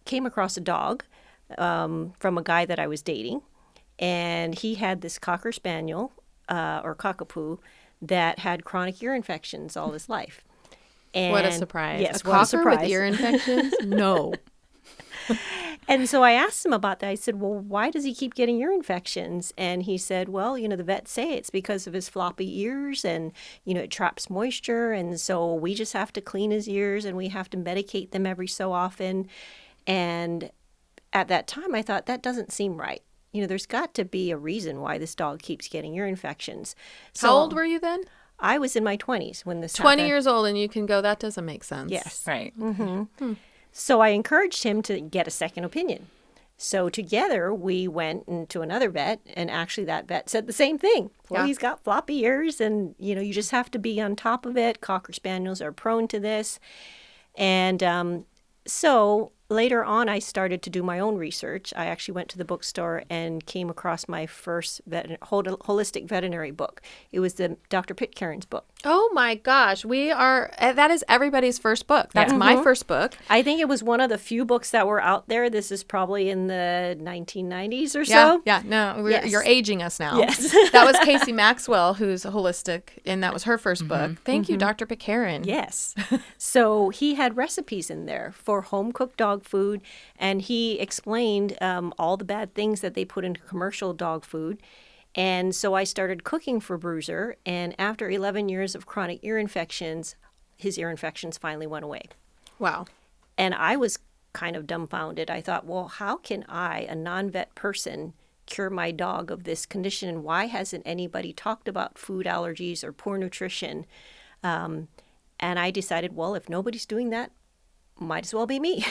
came across a dog from a guy that I was dating, and he had this Cocker Spaniel or Cockapoo that had chronic ear infections all his life. And What a surprise. Yes, a what a cocker surprise. with ear infections? No. And so I asked him about that. I said, well, why does he keep getting ear infections? And he said, well, the vets say it's because of his floppy ears and, it traps moisture. And so we just have to clean his ears and we have to medicate them every so often. And at that time, I thought that doesn't seem right. There's got to be a reason why this dog keeps getting ear infections. So How old were you then? I was in my 20s when this 20 happened. years old, and you can go, that doesn't make sense. Yes. Right. So I encouraged him to get a second opinion. So together we went into another vet, and actually that vet said the same thing. Well, Yeah. he's got floppy ears, and you just have to be on top of it. Cocker Spaniels are prone to this. And so later on, I started to do my own research. I actually went to the bookstore and came across my first holistic veterinary book. It was the Dr. Pitcairn's book. Oh my gosh, that is everybody's first book. That's my first book. I think it was one of the few books that were out there. This is probably in the 1990s or Yeah, so. yeah, no, Yes. you're aging us now. Yes. That was Casey Maxwell, who's a holistic, and that was her first book. Thank you, Dr. Pitcairn. Yes. So he had recipes in there for home-cooked dog food, and he explained all the bad things that they put into commercial dog food. And so I started cooking for Bruiser, and after 11 years of chronic ear infections, his ear infections finally went away. Wow. And I was kind of dumbfounded. I thought, well, how can I, a non-vet person, cure my dog of this condition? And why hasn't anybody talked about food allergies or poor nutrition? And I decided, well, if nobody's doing that, might as well be me.